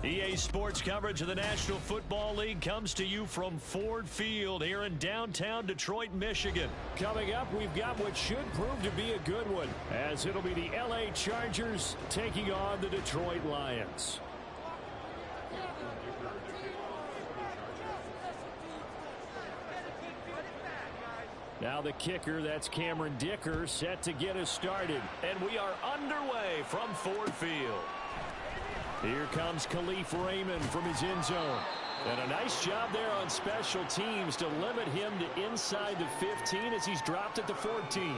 EA Sports coverage of the National Football League comes to you from Ford Field here in downtown Detroit, Michigan. Coming up, we've got what should prove to be a good one, as it'll be the LA Chargers taking on the Detroit Lions. Now the kicker, that's Cameron Dicker, set to get us started. And we are underway from Ford Field. Here comes Khalif Raymond from his end zone. And a nice job there on special teams to limit him to inside the 15 as he's dropped at the 14.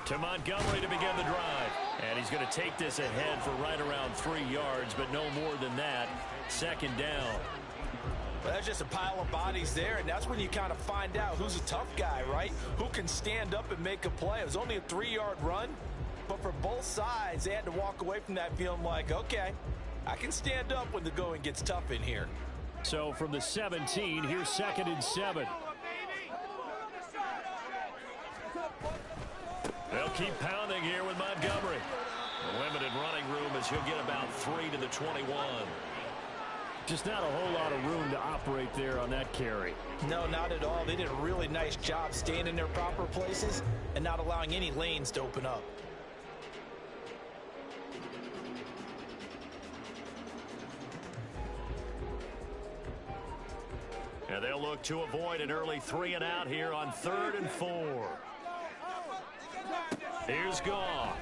To Montgomery to begin the drive. And he's going to take this ahead for right around 3 yards, but no more than that. Second down. Well, that's just a pile of bodies there, and that's when you kind of find out who's a tough guy, right? Who can stand up and make a play. It was only a 3-yard run, but for both sides, they had to walk away from that feeling like, okay, I can stand up when the going gets tough in here. So from the 17, here's 2nd and 7. They'll keep pounding here with Montgomery. A limited running room as he'll get about 3 to the 21. Just not a whole lot of room to operate there on that carry. No, not at all. They did a really nice job staying in their proper places and not allowing any lanes to open up. And they'll look to avoid an early 3 and out here on 3rd and 4. Here's Goff.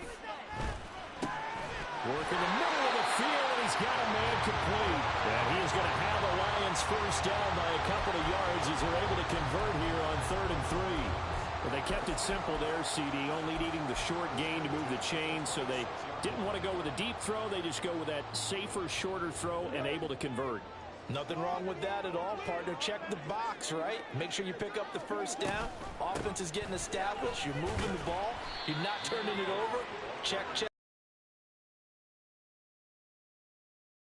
Working the middle of the field, and he's got a man complete. And he is going to have the Lions first down by a couple of yards as they're able to convert here on 3rd and 3. But they kept it simple there, CD, only needing the short gain to move the chain, so they didn't want to go with a deep throw. They just go with that safer, shorter throw and able to convert. Nothing wrong with that at all, partner. Check the box, right? Make sure you pick up the first down. Offense is getting established. You're moving the ball. You're not turning it over. Check, check.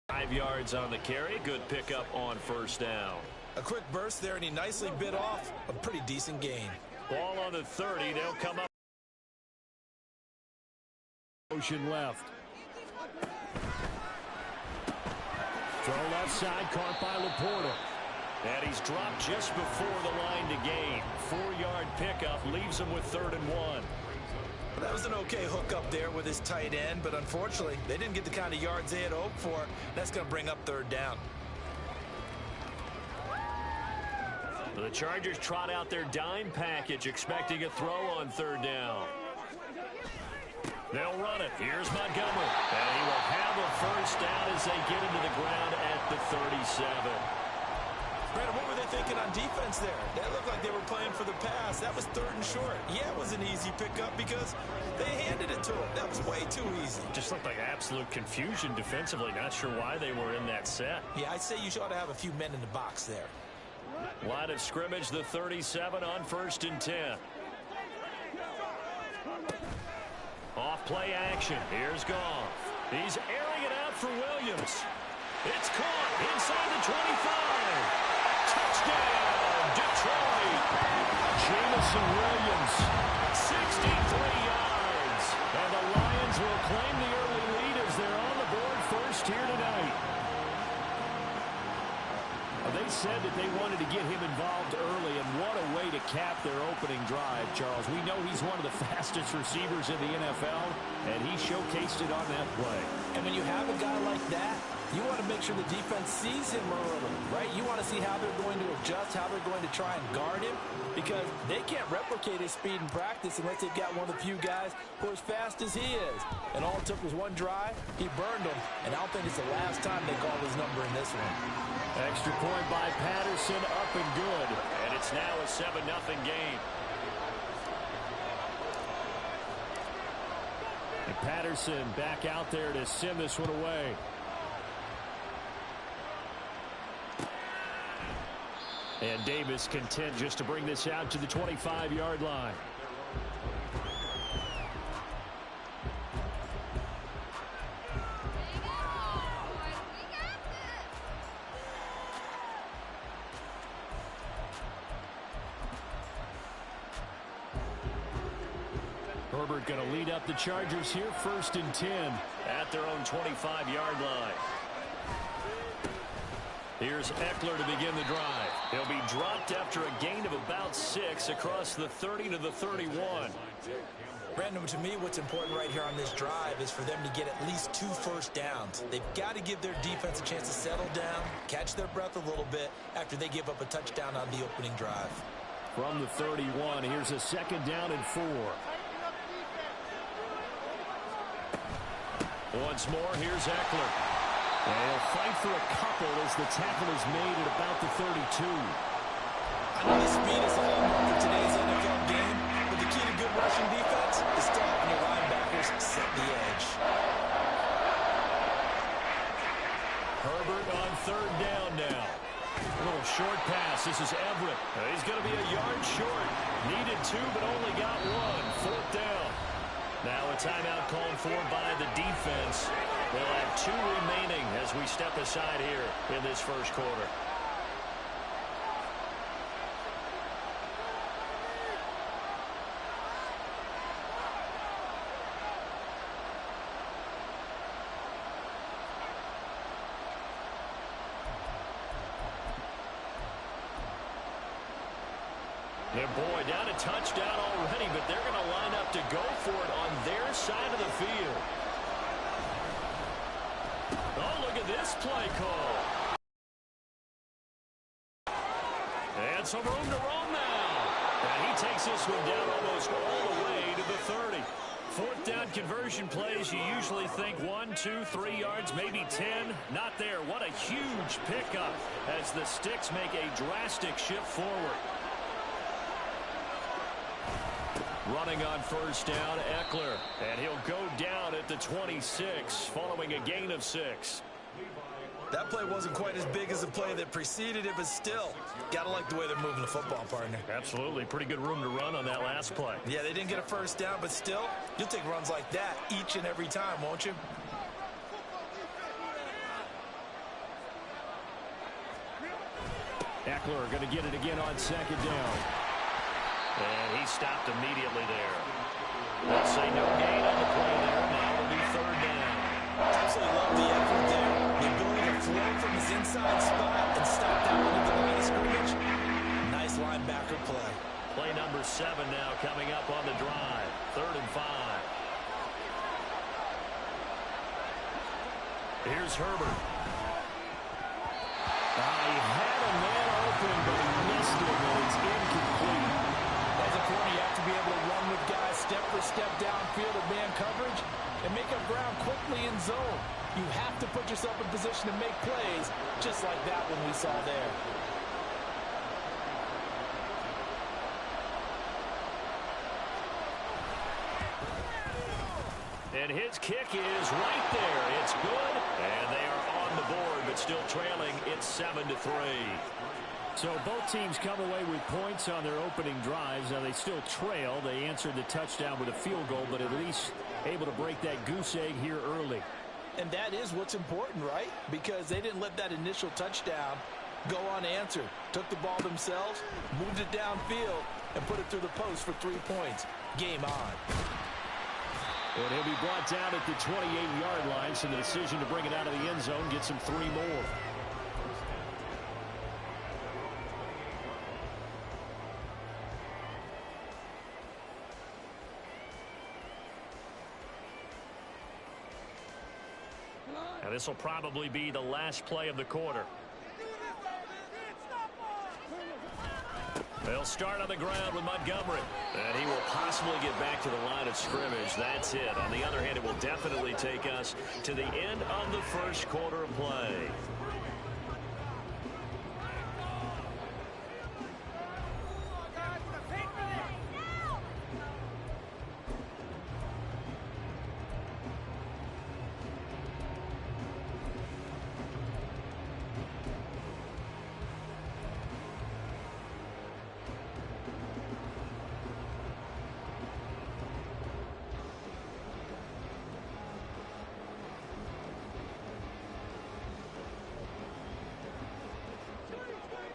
5 yards on the carry. Good pickup on first down. A quick burst there, and he nicely bit off a pretty decent gain. Ball on the 30. They'll come up. Motion left. Throw left side, caught by Laporta. And he's dropped just before the line to gain. 4-yard pickup leaves him with 3rd and 1. Well, that was an okay hook up there with his tight end, but unfortunately, they didn't get the kind of yards they had hoped for. That's going to bring up 3rd down. The Chargers trot out their dime package, expecting a throw on 3rd down. They'll run it. Here's Montgomery. And he will have a first down as they get into the ground at the 37. Brandon, what were they thinking on defense there? That looked like they were playing for the pass. That was 3rd and short. Yeah, it was an easy pickup because they handed it to him. That was way too easy. Just looked like absolute confusion defensively. Not sure why they were in that set. Yeah, I'd say you ought to have a few men in the box there. Line of scrimmage, the 37 on 1st and 10. Off play action. Here's Goff. He's airing it out for Williams. It's caught inside the 25. Touchdown, Detroit. Jamison Williams. 63 yards. And the Lions will claim the early lead as they're on the board first here tonight. They said that they wanted to get him involved early, and what a way to cap their opening drive, Charles. We know he's one of the fastest receivers in the NFL, and he showcased it on that play. And when you have a guy like that, you want to make sure the defense sees him early, right? You want to see how they're going to adjust, how they're going to try and guard him, because they can't replicate his speed in practice unless they've got one of the few guys who are as fast as he is. And all it took was one drive. He burned them, and I don't think it's the last time they call his number in this one. Extra point by Patterson, up and good. And it's now a 7-0 game. And Patterson back out there to send this one away. And Davis content just to bring this out to the 25-yard line. Herbert going to lead up the Chargers here, 1st and 10 at their own 25-yard line. Here's Eckler to begin the drive. He'll be dropped after a gain of about 6 across the 30 to the 31. Brandon, to me, what's important right here on this drive is for them to get at least 2 first downs. They've got to give their defense a chance to settle down, catch their breath a little bit after they give up a touchdown on the opening drive. From the 31, here's a 2nd down and 4. Once more, here's Eckler. And he'll fight for a couple as the tackle is made at about the 32. I know the speed is a hallmark for today's NFL game, but the key to good rushing defense is still having your linebackers set the edge. Herbert on 3rd down now. A little short pass. This is Everett. He's going to be a yard short. Needed 2, but only got 1. 4th down. Now a timeout called for by the defense. They'll have 2 remaining as we step aside here in this first quarter. And boy, down a touchdown already, but they're going to line up to go for it on their side of the field. Oh, look at this play call. And some room to roam now. And he takes this one down almost all the way to the 30. 4th down conversion plays, you usually think 1, 2, 3 yards, maybe 10. Not there. What a huge pickup as the Sticks make a drastic shift forward. Running on 1st down, Eckler. And he'll go down at the 26 following a gain of 6. That play wasn't quite as big as the play that preceded it, but still, got to like the way they're moving the football, partner. Absolutely. Pretty good room to run on that last play. Yeah, they didn't get a 1st down, but still, you'll take runs like that each and every time, won't you? Eckler going to get it again on 2nd down. And he stopped immediately there. They'll say no gain on the play there. Now it'll be 3rd down. Absolutely love the effort there. The ability to flow from his inside spot and stop down into the line of scrimmage. Nice linebacker play. Play number 7 now coming up on the drive. 3rd and 5. Here's Herbert. He had a man open, but he missed it, and it's incomplete. As a corner, you have to be able to run with guys step for step downfield of man coverage and make up ground quickly in zone. You have to put yourself in position to make plays, just like that one we saw there. And his kick is right there. It's good, and they are on the board, but still trailing. It's 7-3. So both teams come away with points on their opening drives. Now they still trail. They answered the touchdown with a field goal, but at least able to break that goose egg here early. And that is what's important, right? Because they didn't let that initial touchdown go unanswered. Took the ball themselves, moved it downfield, and put it through the post for 3 points. Game on. And he'll be brought down at the 28-yard line, so the decision to bring it out of the end zone gets him 3 more. And this will probably be the last play of the quarter. They'll start on the ground with Montgomery. And he will possibly get back to the line of scrimmage. That's it. On the other hand, it will definitely take us to the end of the first quarter of play.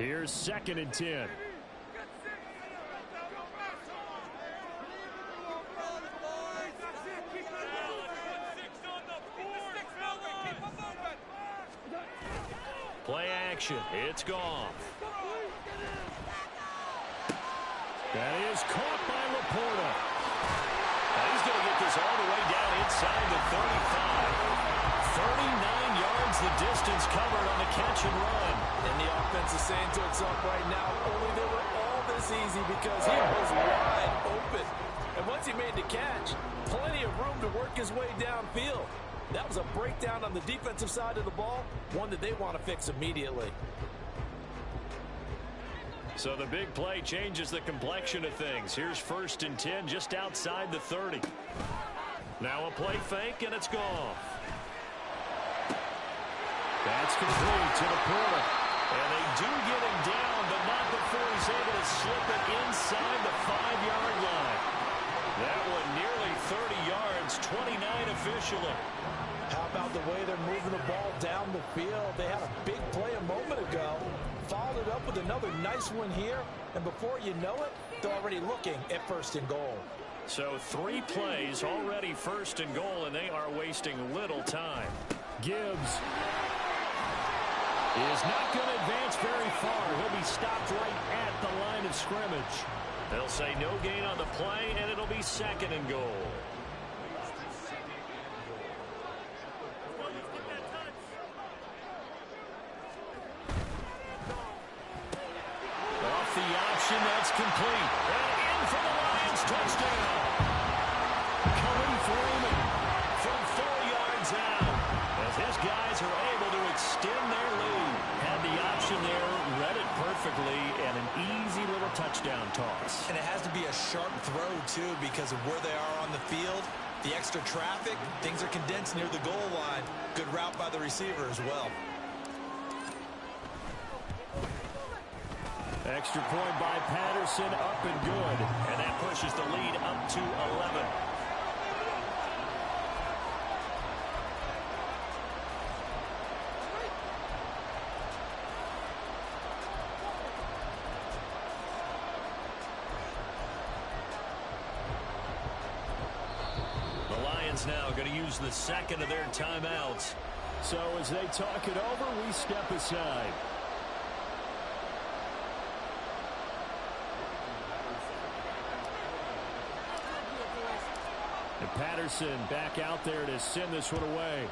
Here's 2nd and 10. Play action. It's gone. That is caught by Laporta. Now he's going to get this all the way down inside the 35. 39 yards the distance covered on the catch and run. And the offense is saying to itself right now, only they were all this easy because he was wide open. And once he made the catch, plenty of room to work his way downfield. That was a breakdown on the defensive side of the ball, one that they want to fix immediately. So the big play changes the complexion of things. Here's 1st and 10 just outside the 30. Now a play fake, and it's gone. That's complete to Laporta. And they do get him down, but not before he's able to slip it inside the 5-yard line. That one nearly 30 yards, 29 officially. How about the way they're moving the ball down the field? They had a big play a moment ago, followed it up with another nice one here, and before you know it, they're already looking at 1st and goal. So 3 plays already 1st and goal, and they are wasting little time. Gibbs is not going to advance very far. He'll be stopped right at the line of scrimmage. They'll say no gain on the play, and it'll be 2nd and goal. Off the option, that's complete. And in for the Lions, touchdown. Coming Freeman from 4 yards out. As his guys are able to extend their lead. Had the option there, read it perfectly, and an easy little touchdown toss. And it has to be a sharp throw, too, because of where they are on the field. The extra traffic, things are condensed near the goal line. Good route by the receiver as well. Extra point by Patterson, up and good. And that pushes the lead up to 11. The Lions now going to use the 2nd of their timeouts. So as they talk it over, we step aside. And Patterson back out there to send this one away.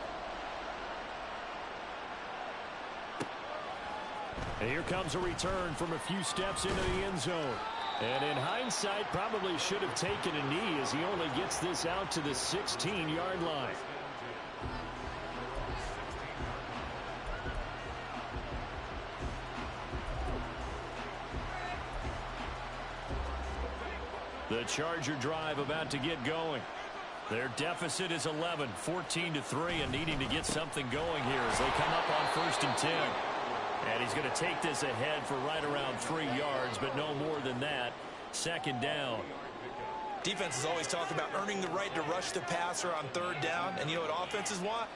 And here comes a return from a few steps into the end zone. And in hindsight, probably should have taken a knee as he only gets this out to the 16-yard line. The Charger drive about to get going. Their deficit is 11, 14-3, and needing to get something going here as they come up on 1st and 10. And he's going to take this ahead for right around 3 yards, but no more than that. 2nd down. Defenses always talk about earning the right to rush the passer on 3rd down, and you know what offenses want?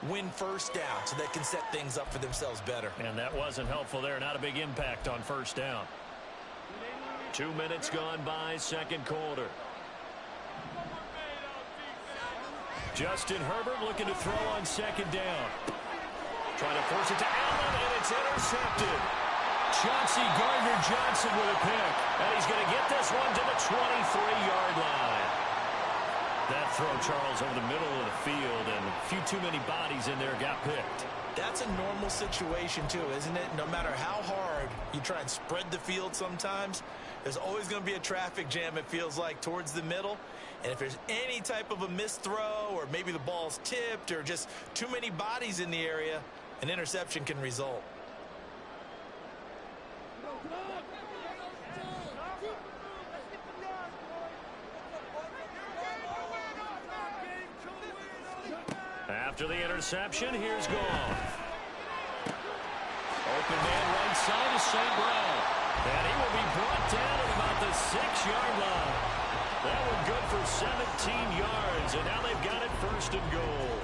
Win 1st down so they can set things up for themselves better. And that wasn't helpful there. Not a big impact on 1st down. 2 minutes gone by, 2nd quarter. Justin Herbert looking to throw on 2nd down. Trying to force it to Allen, and it's intercepted. Chauncey Gardner-Johnson with a pick. And he's going to get this one to the 23-yard line. That throw, Charles, over the middle of the field, and a few too many bodies in there got picked. That's a normal situation, too, isn't it? No matter how hard you try and spread the field sometimes, there's always going to be a traffic jam, it feels like, towards the middle. And if there's any type of a missed throw, or maybe the ball's tipped, or just too many bodies in the area, an interception can result. After the interception, here's Goff. Open man right side is St. Brown. And he will be brought down at about the 6-yard line. That one good for 17 yards. And now they've got it 1st and goal.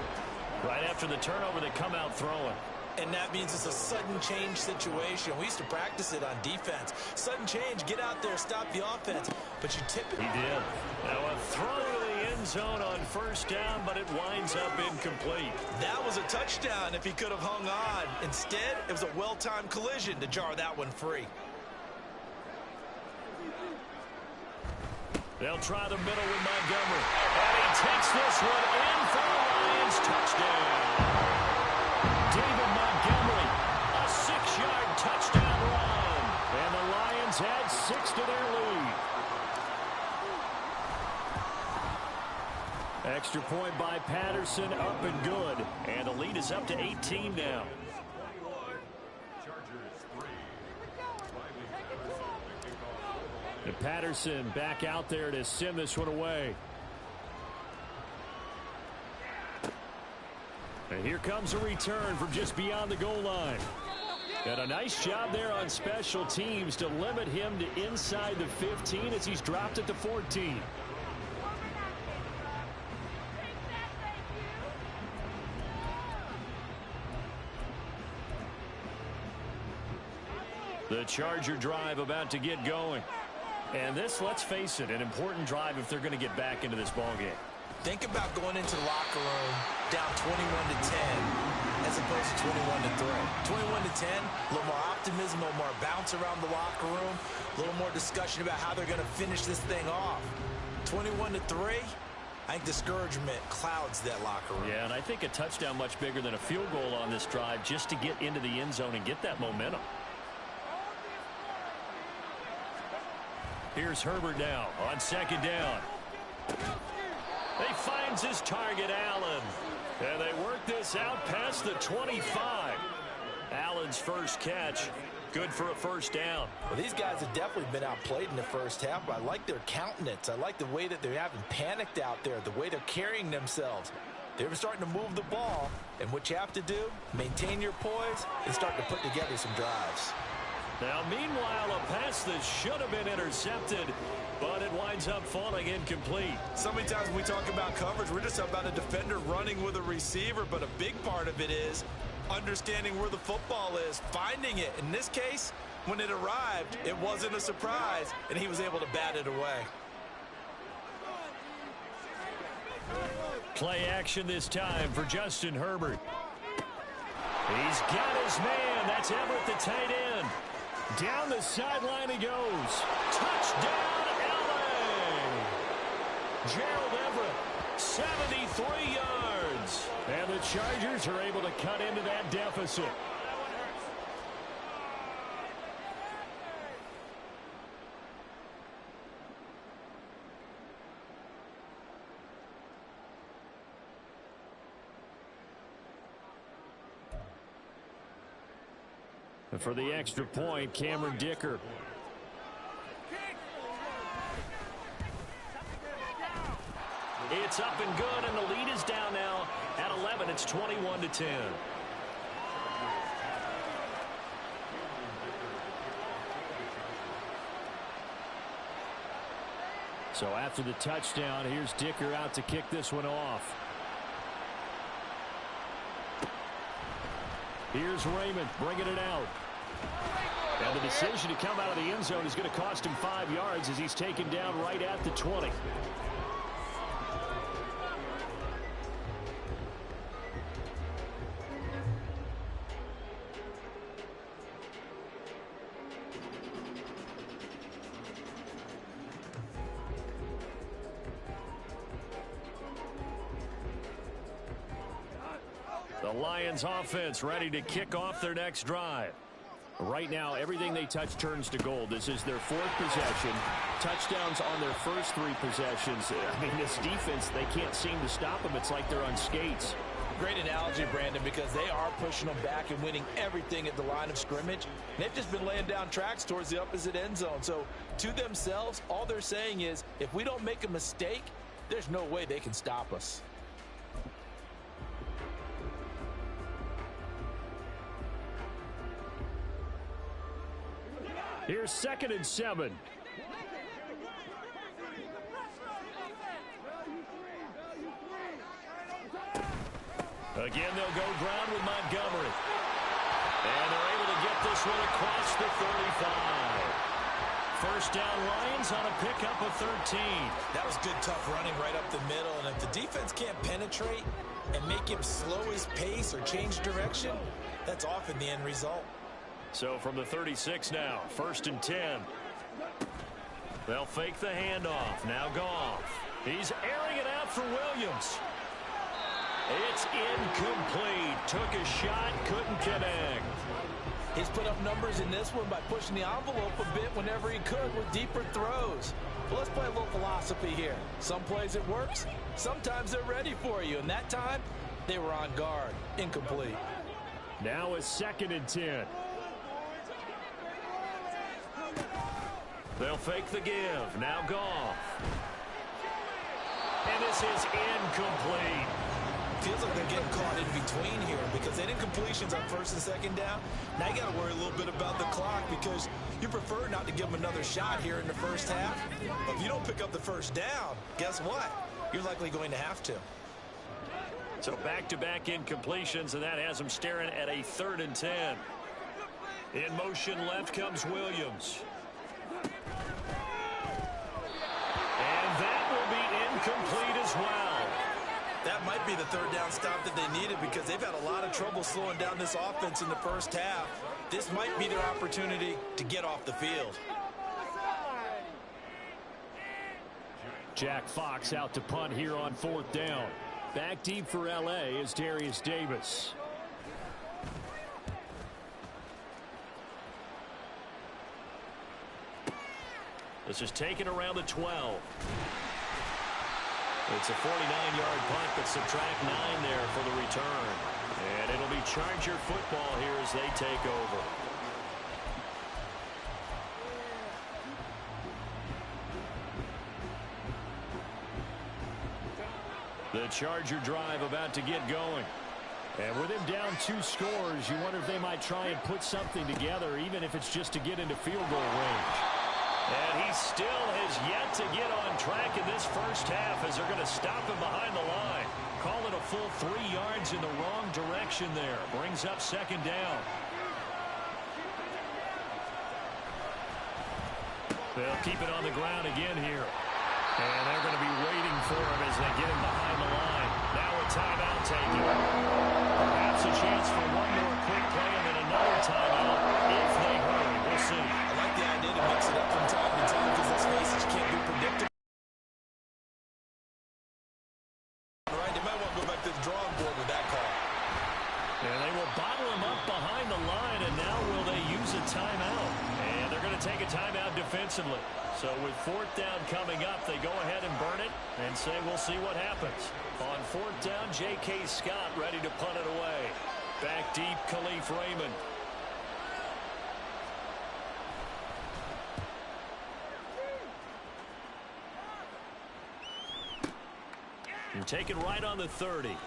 Right after the turnover, they come out throwing. And that means it's a sudden change situation. We used to practice it on defense. Sudden change, get out there, stop the offense. But you tip it. He did. Now a throw to the end zone on first down, but it winds up incomplete. That was a touchdown if he could have hung on. Instead, it was a well-timed collision to jar that one free. They'll try the middle with Montgomery. And he takes this one in for the Lions. Touchdown. David Montgomery, a 6-yard touchdown run. And the Lions add 6 to their lead. Extra point by Patterson, up and good. And the lead is up to 18 now. And Patterson back out there to send this one away. And here comes a return from just beyond the goal line. And a nice job there on special teams to limit him to inside the 15 as he's dropped it to 14. The Charger drive about to get going. And this, let's face it, an important drive if they're going to get back into this ballgame. Think about going into the locker room down 21-10 as opposed to 21-3. 21-10, a little more optimism, a little more bounce around the locker room, a little more discussion about how they're going to finish this thing off. 21-3, I think discouragement clouds that locker room. Yeah, and I think a touchdown much bigger than a field goal on this drive just to get into the end zone and get that momentum. Here's Herbert now on second down. He finds his target, Allen. And they work this out past the 25. Allen's first catch. Good for a first down. Well, these guys have definitely been outplayed in the first half, but I like their countenance. I like the way that they haven't panicked out there, the way they're carrying themselves. They're starting to move the ball, and what you have to do, maintain your poise and start to put together some drives. Now, meanwhile, a pass that should have been intercepted, but it winds up falling incomplete. So many times when we talk about coverage, we're just about a defender running with a receiver, but a big part of it is understanding where the football is, finding it. In this case, when it arrived, it wasn't a surprise, and he was able to bat it away. Play action this time for Justin Herbert. He's got his man. That's Everett, the tight end. Down the sideline he goes. Touchdown, L.A. Gerald Everett, 73 yards. And the Chargers are able to cut into that deficit. And for the extra point, Cameron Dicker. It's up and good, and the lead is down now at 11. It's 21-10. So after the touchdown, here's Dicker out to kick this one off. Here's Raymond bringing it out. And the decision to come out of the end zone is going to cost him 5 yards as he's taken down right at the 20. The Lions offense ready to kick off their next drive. Right now, everything they touch turns to gold. This is their 4th possession. Touchdowns on their first 3 possessions. I mean, this defense, they can't seem to stop them. It's like they're on skates. Great analogy, Brandon, because they are pushing them back and winning everything at the line of scrimmage. They've just been laying down tracks towards the opposite end zone. So, to themselves, all they're saying is, if we don't make a mistake, there's no way they can stop us. Here's 2nd and 7. Again, they'll go ground with Montgomery. And they're able to get this one across the 35. First down Lions on a pickup of 13. That was good, tough running right up the middle. And if the defense can't penetrate and make him slow his pace or change direction, that's often the end result. So from the 36 now, 1st and 10. They'll fake the handoff. Now Goff. He's airing it out for Williams. It's incomplete. Took a shot, couldn't connect. He's put up numbers in this one by pushing the envelope a bit whenever he could with deeper throws. Well, let's play a little philosophy here. Some plays it works. Sometimes they're ready for you. And that time, they were on guard. Incomplete. Now it's 2nd and 10. They'll fake the give. Now Goff. And this is incomplete. Feels like they're getting caught in between here because they didn't completions on 1st and 2nd down. Now you got to worry a little bit about the clock because you prefer not to give them another shot here in the first half. But if you don't pick up the first down, guess what? You're likely going to have to. So back-to-back incompletions, and that has them staring at a 3rd and 10. In motion left comes Williams. And that will be incomplete as well. That might be the 3rd down stop that they needed because they've had a lot of trouble slowing down this offense in the first half. This might be their opportunity to get off the field. Jack Fox out to punt here on 4th down. Back deep for L.A. is Darius Davis. This is taken around the 12. It's a 49-yard punt, but subtract 9 there for the return. And it'll be Charger football here as they take over. The Charger drive about to get going. And with him down 2 scores, you wonder if they might try and put something together, even if it's just to get into field goal range. And he still has yet to get on track in this first half as they're going to stop him behind the line. Call it a full 3 yards in the wrong direction there. Brings up 2nd down. They'll keep it on the ground again here. And they're going to be waiting for him as they get him behind the line. Now a timeout taken. Perhaps a chance for one more quick play and then another timeout if they hurry. We'll see. I like the idea to mix it up from time to time because let's face it, you can't be predictable. All right, they might want to go back to the drawing board with that call. And they will bottle him up behind the line, and now will they use a timeout? And they're going to take a timeout defensively. So with 4th down coming up, they go ahead and burn it and say we'll see what happens. On 4th down, J.K. Scott ready to punt it away. Back deep, Khalif Raymond. And taken right on the 30.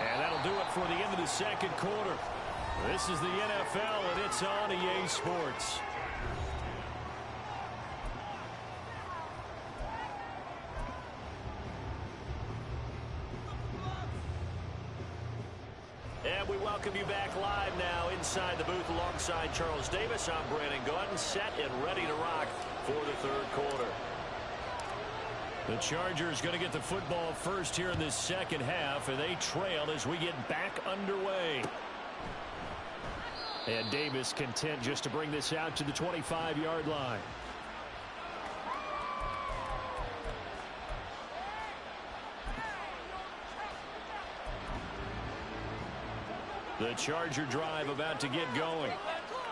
And that'll do it for the end of the 2nd quarter. This is the NFL, and it's on EA Sports. And we welcome you back live now inside the booth alongside Charles Davis. I'm Brandon Gunn, set and ready to rock for the 3rd quarter. The Chargers going to get the football first here in this 2nd half, and they trail as we get back underway. And Davis content just to bring this out to the 25-yard line. The Charger drive about to get going.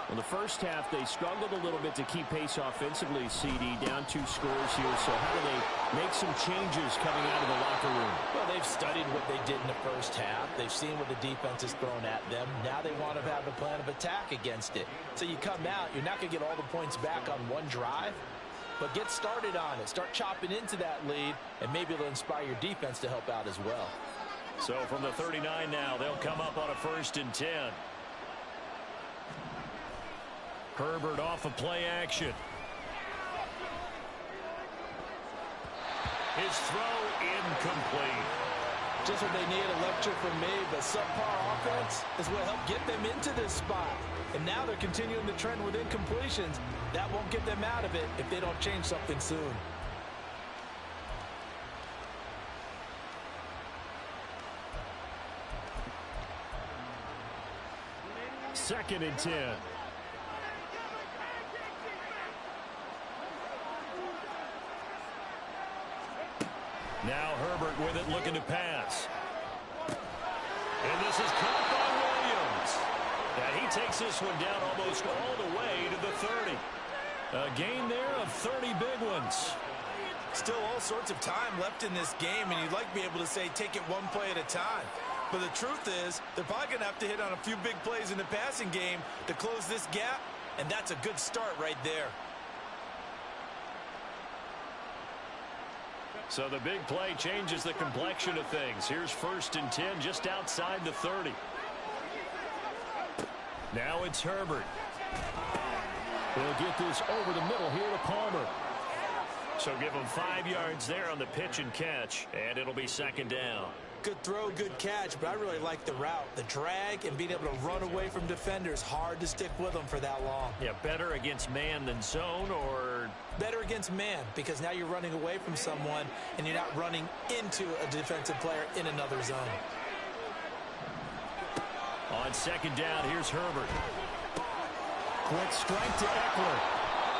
In the first half, they struggled a little bit to keep pace offensively, CD, down 2 scores here. So how do they make some changes coming out of the locker room? Well, they've studied what they did in the first half. They've seen what the defense has thrown at them. Now they want to have a plan of attack against it. So you come out, you're not going to get all the points back on one drive, but get started on it. Start chopping into that lead, and maybe it'll inspire your defense to help out as well. So from the 39 now, they'll come up on a 1st and 10. Herbert off of play action. His throw incomplete. Just what they need, a lecture from me, but subpar offense is what helped get them into this spot. And now they're continuing the trend with incompletions. That won't get them out of it if they don't change something soon. Second and 10. Now Herbert with it, looking to pass. And this is caught by Williams. And he takes this one down almost all the way to the 30. A gain there of 30 big ones. Still all sorts of time left in this game, and you'd like to be able to say take it one play at a time. But the truth is, they're probably going to have to hit on a few big plays in the passing game to close this gap, and that's a good start right there. So the big play changes the complexion of things. Here's 1st and 10 just outside the 30. Now it's Herbert. They'll get this over the middle here to Palmer. So give him 5 yards there on the pitch and catch, and it'll be 2nd down. Good throw, good catch, but I really like the route. The drag and being able to run away from defenders, hard to stick with them for that long. Yeah, better against man than zone, or? Better against man, because now you're running away from someone and you're not running into a defensive player in another zone. On 2nd down, here's Herbert. Quick strike to Eckler.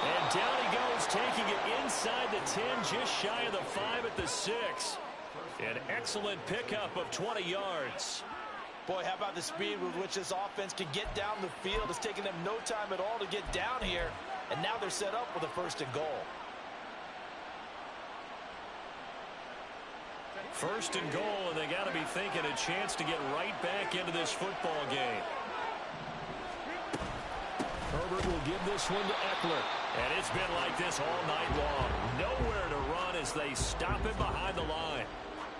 And down he goes, taking it inside the 10, just shy of the 5 at the 6. An excellent pickup of 20 yards. Boy, how about the speed with which this offense can get down the field? It's taken them no time at all to get down here, and now they're set up with a 1st and goal. 1st and goal, and they got to be thinking a chance to get right back into this football game. Herbert will give this one to Eckler. And it's been like this all night long. Nowhere to run as they stop him behind the line.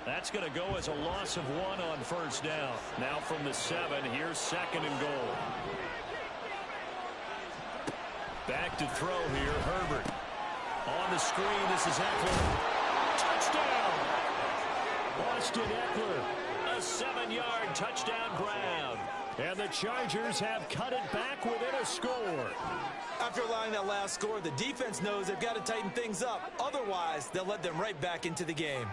That's going to go as a loss of 1 on 1st down. Now from the 7, here's 2nd and goal. Back to throw here, Herbert. On the screen, this is Eckler. Touchdown! Austin Eckler. A 7-yard touchdown grab. And the Chargers have cut it back within a score. After allowing that last score, the defense knows they've got to tighten things up. Otherwise, they'll let them right back into the game.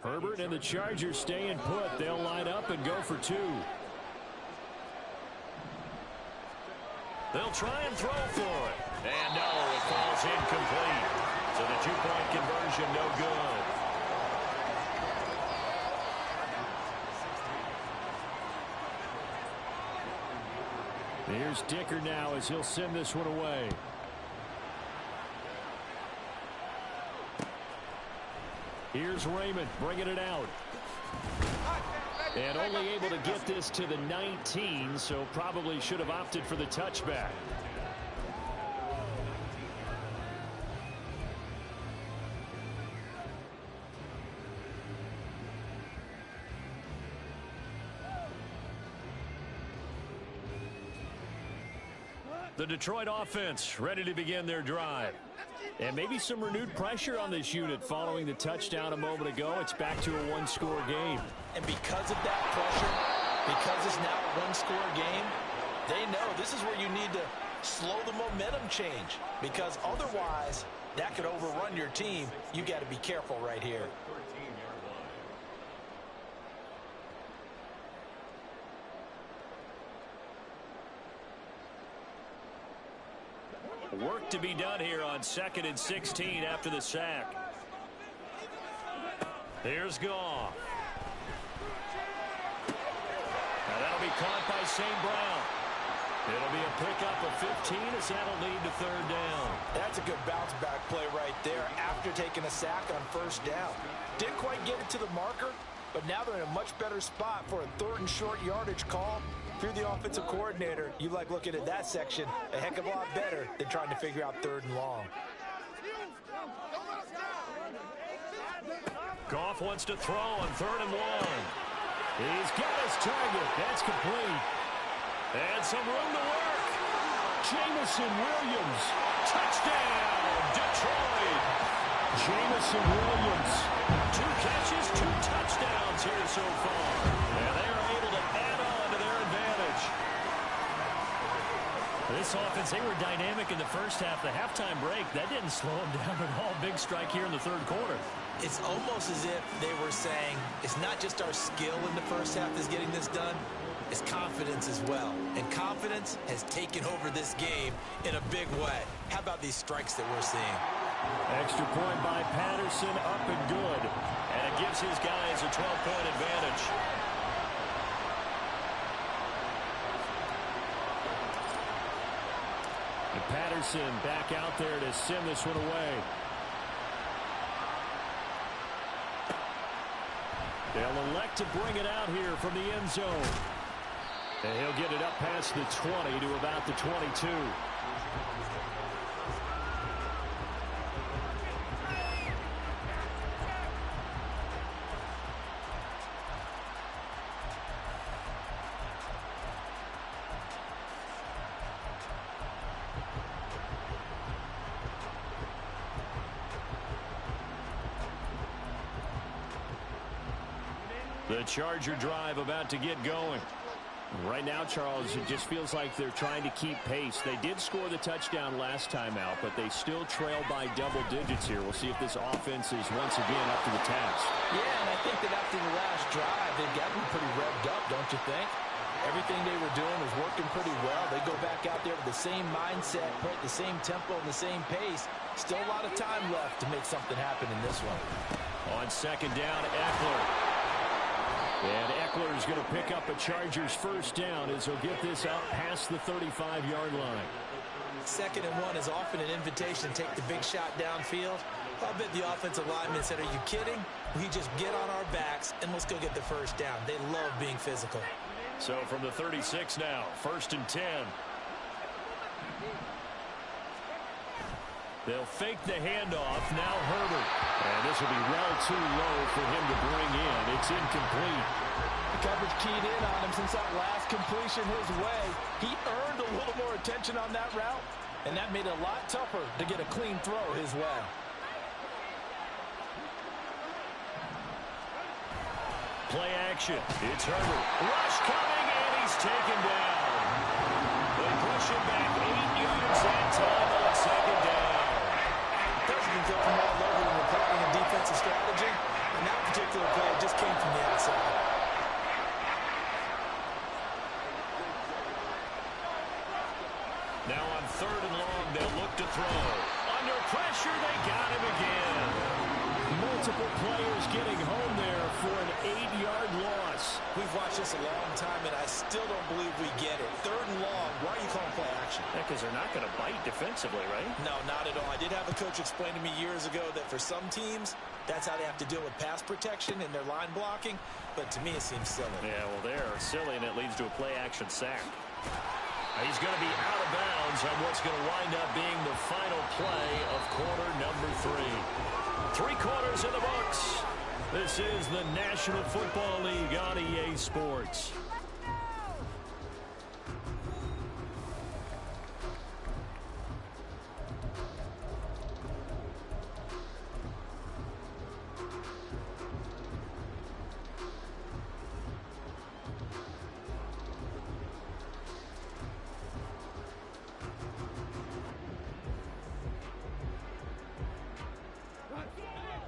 Herbert and the Chargers staying put. They'll line up and go for 2. They'll try and throw for it. And no, it falls incomplete. So the 2-point conversion no good. Here's Dicker now as he'll send this one away. Here's Raymond bringing it out. And only able to get this to the 19, so probably should have opted for the touchback. The Detroit offense ready to begin their drive. And maybe some renewed pressure on this unit following the touchdown a moment ago. It's back to a 1-score game. And because of that pressure, because it's now a 1-score game, they know this is where you need to slow the momentum change. Because otherwise, that could overrun your team. You got to be careful right here. Work to be done here on 2nd and 16 after the sack. Here's Goff. Now that'll be caught by St. Brown. It'll be a pickup of 15 as that'll lead to 3rd down. That's a good bounce back play right there after taking a sack on 1st down. Didn't quite get it to the marker, but now they're in a much better spot for a 3rd and short yardage call. If you're the offensive coordinator, you like looking at that section a heck of a lot better than trying to figure out 3rd and long. Goff wants to throw on 3rd and 1. He's got his target. That's complete. And some room to work. Jamison Williams. Touchdown, Detroit. Jamison Williams. 2 catches, 2 touchdowns here so far. And they are able to add on to their advantage. This offense, they were dynamic in the first half. The halftime break, that didn't slow them down at all. Big strike here in the third quarter. It's almost as if they were saying, it's not just our skill in the first half that's getting this done, it's confidence as well. And confidence has taken over this game in a big way. How about these strikes that we're seeing? Extra point by Patterson, up and good. And it gives his guys a 12-point advantage. And Patterson back out there to send this one away. They'll elect to bring it out here from the end zone. And he'll get it up past the 20 to about the 22. The Charger drive about to get going. Right now, Charles, it just feels like they're trying to keep pace. They did score the touchdown last time out, but they still trail by double digits here. We'll see if this offense is once again up to the task. Yeah, and I think that after the last drive, they've gotten pretty revved up, don't you think? Everything they were doing was working pretty well. They go back out there with the same mindset, play at the same tempo and the same pace. Still a lot of time left to make something happen in this one. On second down, Eckler. And Eckler is going to pick up a Chargers first down as he'll get this out past the 35-yard line. 2nd and 1 is often an invitation to take the big shot downfield. I bet the offensive lineman said, are you kidding? We just get on our backs and let's go get the first down. They love being physical. So from the 36 now, 1st and 10. They'll fake the handoff. Now Herbert. And this will be well too low for him to bring in. It's incomplete. The coverage keyed in on him since that last completion his way. He earned a little more attention on that route, and that made it a lot tougher to get a clean throw his way. Play action. It's Herbert. Rush coming, and he's taken down. They push him back 8 yards that time on 2nd down. Can go from all over when we're playing a defensive strategy. And that particular play just came from the outside. Now on 3rd and long, they'll look to throw. Under pressure, they got him again. Multiple players getting home there for an 8-yard loss. We've watched this a long time, and I still don't believe we get it. 3rd and long, why are you calling play action? Yeah, because they're not going to bite defensively, right? No, not at all. I did have a coach explain to me years ago that for some teams, that's how they have to deal with pass protection and their line blocking. But to me, it seems silly. Yeah, well, they're silly, and it leads to a play-action sack. He's going to be out of bounds on what's going to wind up being the final play of quarter number 3. 3 quarters in the books. This is the National Football League on EA Sports.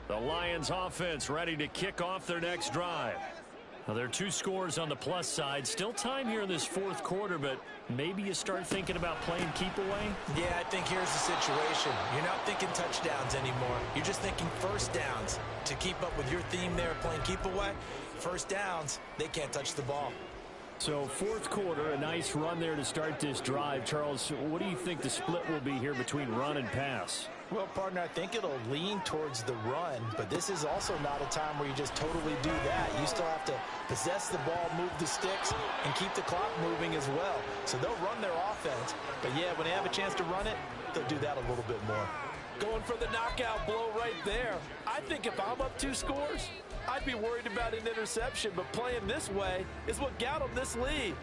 The Lions offense ready to kick off their next drive. Now, there are 2 scores on the plus side. Still time here in this 4th quarter, but maybe you start thinking about playing keep away? Yeah, I think here's the situation. You're not thinking touchdowns anymore. You're just thinking first downs. To keep up with your theme there, playing keep away, first downs, they can't touch the ball. So 4th quarter, a nice run there to start this drive. Charles, what do you think the split will be here between run and pass? Well, partner, I think it'll lean towards the run, but this is also not a time where you just totally do that. You still have to possess the ball, move the sticks, and keep the clock moving as well. So they'll run their offense, but yeah, when they have a chance to run it, they'll do that a little bit more. going for the knockout blow right there. I think if I'm up 2 scores, I'd be worried about an interception, but playing this way is what got him this lead.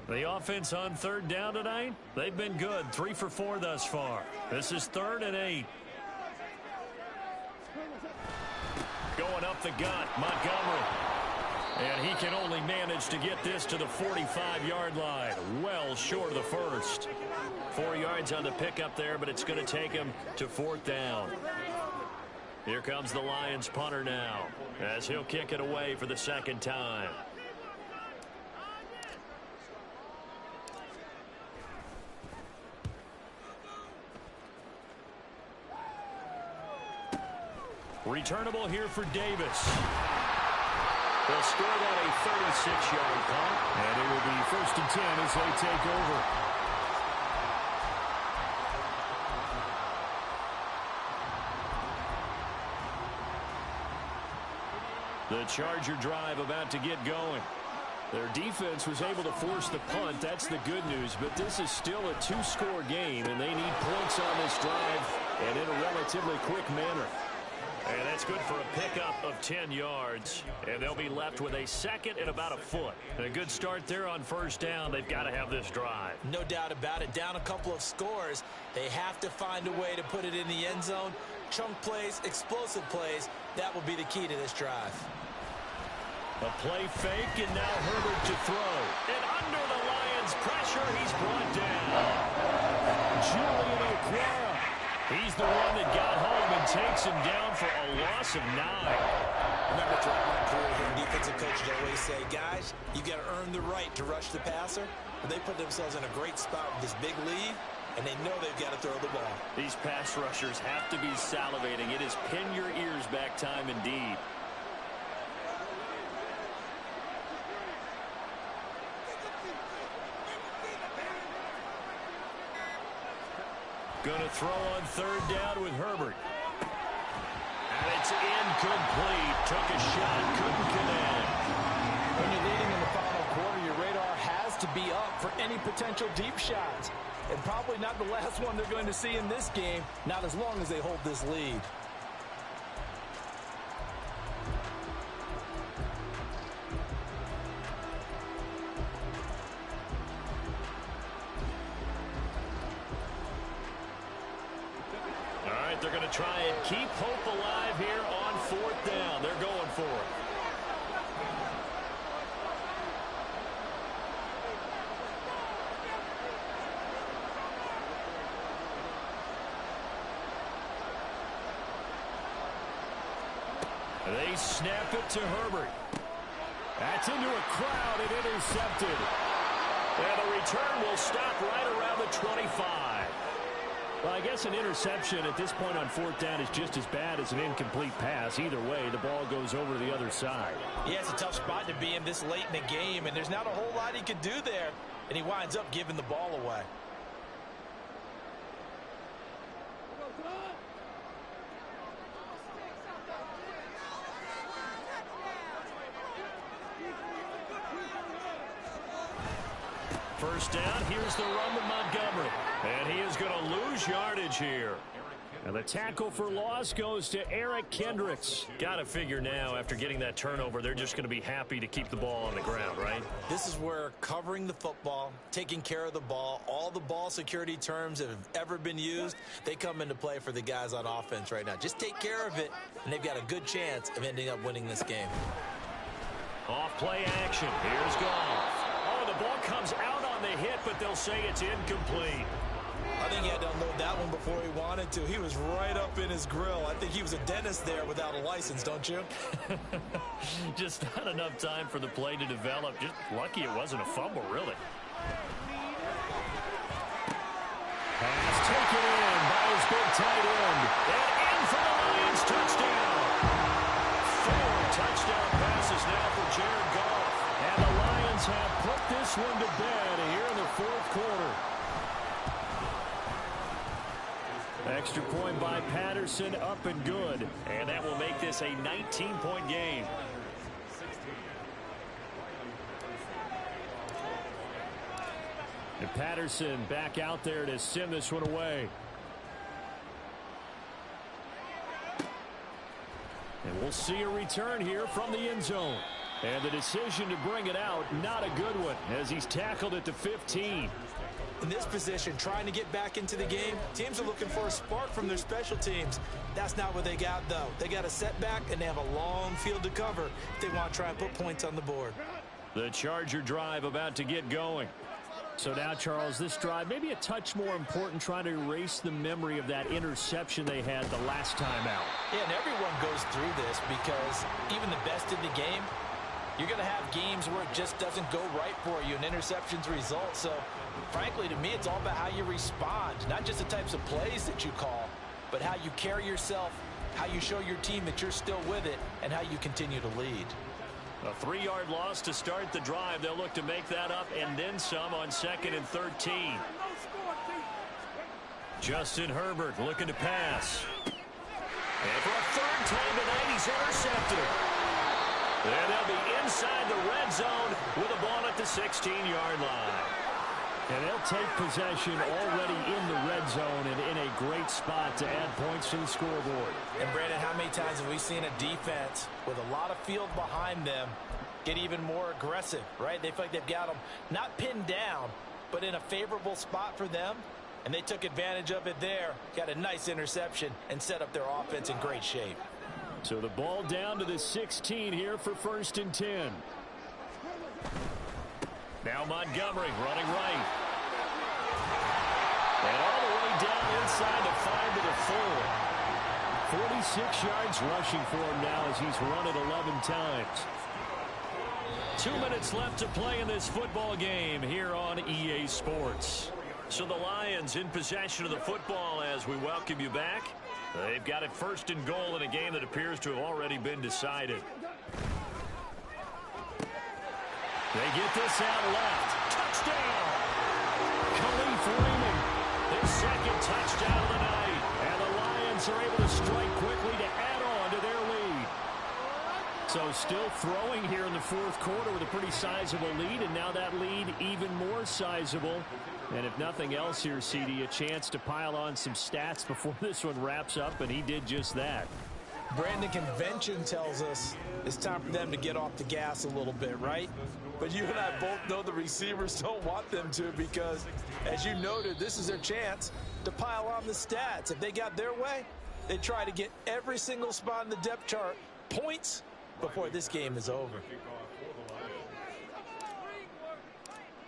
The offense on 3rd down tonight, they've been good. 3 for 4 thus far. This is 3rd and 8. Going up the gut, Montgomery. And he can only manage to get this to the 45-yard line. Well short of the first. 4 yards on the pickup there, but it's going to take him to 4th down. Here comes the Lions punter now, as he'll kick it away for the 2nd time. Returnable here for Davis. They'll score that a 36-yard punt. And it will be 1st and 10 as they take over. The Charger drive about to get going. Their defense was able to force the punt. That's the good news. But this is still a 2-score game, and they need points on this drive and in a relatively quick manner. And that's good for a pickup of 10 yards. And they'll be left with a 2nd and about a foot. And a good start there on 1st down. They've got to have this drive. No doubt about it. Down a couple of scores. They have to find a way to put it in the end zone. Chunk plays, explosive plays. That will be the key to this drive. A play fake, and now Herbert to throw. And under the Lions' pressure, he's brought down. Julian Okwara. He's the one that got home and takes him down for a loss of 9. Remember, throughout my career here, defensive coaches always say, guys, you got to earn the right to rush the passer. But they put themselves in a great spot with this big lead, and they know they've got to throw the ball. These pass rushers have to be salivating. It is pin your ears back time indeed. Going to throw on 3rd down with Herbert. And it's incomplete. Took a shot, couldn't connect. When you're leading in the final quarter, your radar has to be up for any potential deep shots. And probably not the last one they're going to see in this game, not as long as they hold this lead. They're going to try and keep hope alive here on 4th down. They're going for it. They snap it to Herbert. That's into a crowd and intercepted. And the return will stop right around the 25. Well, I guess an interception at this point on 4th down is just as bad as an incomplete pass. Either way, the ball goes over to the other side. Yeah, it's a tough spot to be in this late in the game, and there's not a whole lot he could do there, and he winds up giving the ball away. First down, here's the run with Montgomery. And he is going to lose yardage here. And the tackle for loss goes to Eric Kendricks. Got to figure now, after getting that turnover, they're just going to be happy to keep the ball on the ground, right? This is where covering the football, taking care of the ball, all the ball security terms that have ever been used, they come into play for the guys on offense right now. Just take care of it, and they've got a good chance of ending up winning this game. Off play action. Here's Goff. Oh, the ball comes out on the hit, but they'll say it's incomplete. I think he had to unload that one before he wanted to. He was right up in his grill. I think he was a dentist there without a license, don't you? Just not enough time for the play to develop. Just lucky it wasn't a fumble, really. Pass taken in by his big tight end. And in for the Lions touchdown. 4 touchdown passes now for Jared Goff. And the Lions have put this one to bed here in the 4th quarter. Extra point by Patterson, up and good. And that will make this a 19-point game. And Patterson back out there to send this one away. And we'll see a return here from the end zone. And the decision to bring it out, not a good one, as he's tackled at the 15. In this position, trying to get back into the game, teams are looking for a spark from their special teams. That's not what they got, though. They got a setback, and they have a long field to cover if they want to try and put points on the board. The Charger drive about to get going. So now, Charles, this drive may be a touch more important, trying to erase the memory of that interception they had the last time out. Yeah, and everyone goes through this because even the best in the game, you're going to have games where it just doesn't go right for you, and interceptions result. So, frankly, to me, it's all about how you respond, not just the types of plays that you call, but how you carry yourself, how you show your team that you're still with it, and how you continue to lead. A 3-yard loss to start the drive. They'll look to make that up and then some on 2nd and 13. Justin Herbert looking to pass. And for a 3rd time tonight, he's intercepted. And they'll be inside the red zone with a ball at the 16-yard line. And they'll take possession already in the red zone and in a great spot to add points to the scoreboard. And, Brandon, how many times have we seen a defense with a lot of field behind them get even more aggressive, right? They feel like they've got them not pinned down, but in a favorable spot for them, and they took advantage of it there, got a nice interception, and set up their offense in great shape. So the ball down to the 16 here for 1st and 10. Now Montgomery running right. And all the way down inside the 5 to the 4. 46 yards rushing for him now as he's run it 11 times. 2 minutes left to play in this football game here on EA Sports. So the Lions in possession of the football as we welcome you back. They've got it 1st and goal in a game that appears to have already been decided. They get this out left. Touchdown! Khalif Raymond, his 2nd touchdown of the night. And the Lions are able to strike quickly to add on to their lead. So still throwing here in the 4th quarter with a pretty sizable lead, and now that lead even more sizable. And if nothing else here, CD, a chance to pile on some stats before this one wraps up, and he did just that. Brandon, convention tells us it's time for them to get off the gas a little bit, right? But you and I both know the receivers don't want them to because, as you noted, this is their chance to pile on the stats. If they got their way, they try to get every single spot in the depth chart points before this game is over.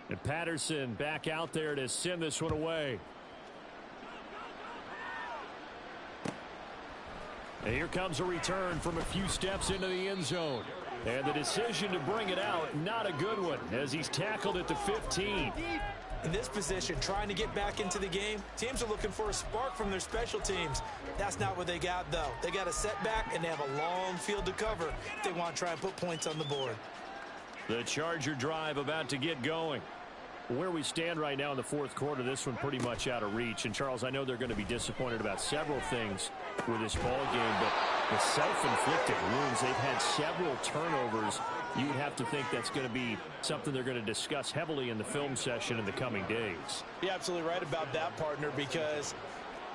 And Patterson back out there to send this one away. And here comes a return from a few steps into the end zone. And the decision to bring it out, not a good one, as he's tackled at the 15. In this position, trying to get back into the game, teams are looking for a spark from their special teams. That's not what they got, though. They got a setback, and they have a long field to cover if they want to try and put points on the board. The Charger drive about to get going. Where we stand right now in the 4th quarter, this one pretty much out of reach. And, Charles, I know they're going to be disappointed about several things with this ball game, but the self-inflicted wounds, they've had several turnovers. You'd have to think that's going to be something they're going to discuss heavily in the film session in the coming days. You're absolutely right about that, partner, because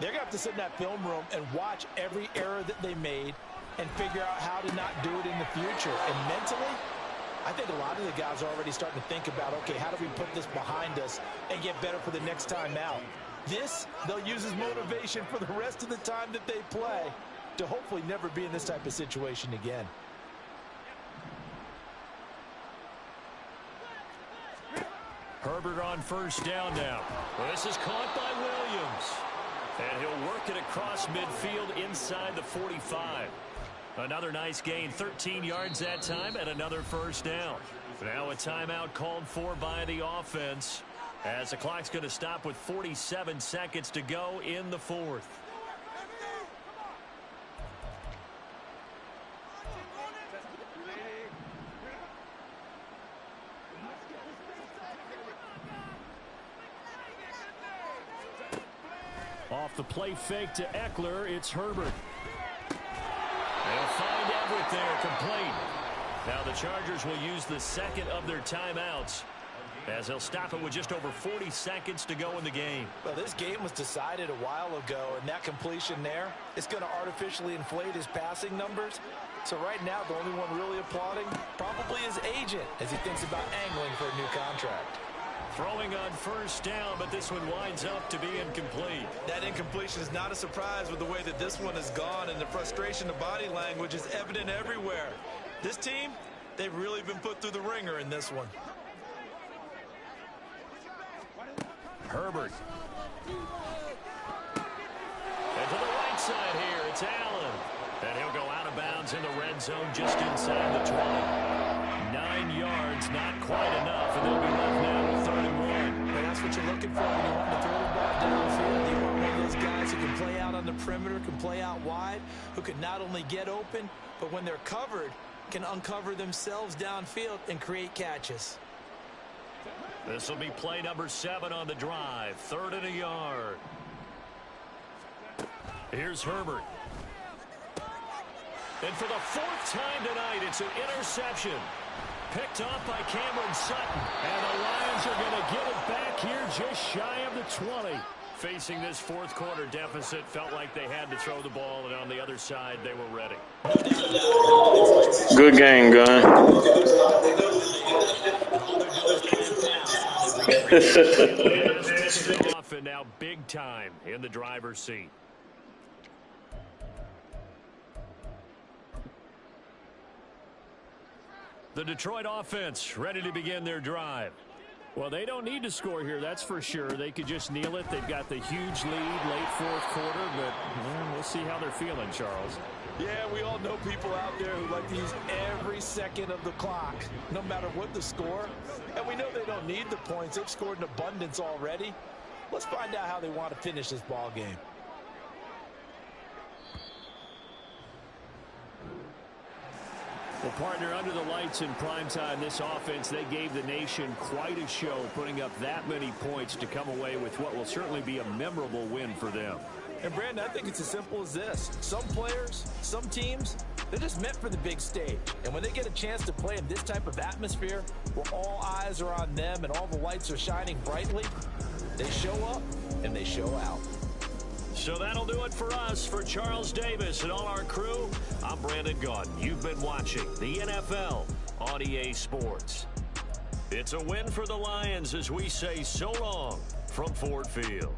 they're going to have to sit in that film room and watch every error that they made and figure out how to not do it in the future. And mentally, I think a lot of the guys are already starting to think about, okay, how do we put this behind us and get better for the next time out? This, they'll use as motivation for the rest of the time that they play to hopefully never be in this type of situation again. Herbert on 1st down now. Well, this is caught by Williams. And he'll work it across midfield inside the 45. Another nice gain, 13 yards that time, and another 1st down. Now a timeout called for by the offense as the clock's going to stop with 47 seconds to go in the 4th. Off the play fake to Eckler, it's Herbert. They'll find Everett there, complete. Now the Chargers will use the second of their timeouts, as they'll stop it with just over 40 seconds to go in the game. Well, this game was decided a while ago, and that completion there is going to artificially inflate his passing numbers. So right now, the only one really applauding probably his agent as he thinks about angling for a new contract. Throwing on first down, but this one winds up to be incomplete. That incompletion is not a surprise with the way that this one has gone, and the frustration of body language is evident everywhere. This team, they've really been put through the ringer in this one. Herbert. And to the right side here, it's Allen. And he'll go out of bounds in the red zone just inside the 20. 9 yards, not quite enough, and they'll be left now with 3rd and 1. And that's what you're looking for when you want to throw the ball downfield. You want one of those guys who can play out on the perimeter, can play out wide, who can not only get open, but when they're covered, can uncover themselves downfield and create catches. This will be play number 7 on the drive. 3rd and a yard. Here's Herbert. And for the 4th time tonight, it's an interception. Picked off by Cameron Sutton. And the Lions are going to get it back here just shy of the 20. Facing this 4th quarter deficit, felt like they had to throw the ball, and on the other side, they were ready. Good game, Gunn. Off and now big time in the driver's seat. The Detroit offense ready to begin their drive. Well, they don't need to score here, that's for sure. They could just kneel it. They've got the huge lead late 4th quarter, but we'll see how they're feeling, Charles. Yeah, we all know people out there who like to use every second of the clock, no matter what the score. And we know they don't need the points. They've scored in abundance already. Let's find out how they want to finish this ball game. Well, partner, under the lights in primetime, this offense, they gave the nation quite a show, putting up that many points to come away with what will certainly be a memorable win for them. And, Brandon, I think it's as simple as this. Some players, some teams, they're just meant for the big stage. And when they get a chance to play in this type of atmosphere, where all eyes are on them and all the lights are shining brightly, they show up and they show out. So that'll do it for us. For Charles Davis and all our crew, I'm Brandon Gunn. You've been watching the NFL on EA Sports. It's a win for the Lions as we say so long from Ford Field.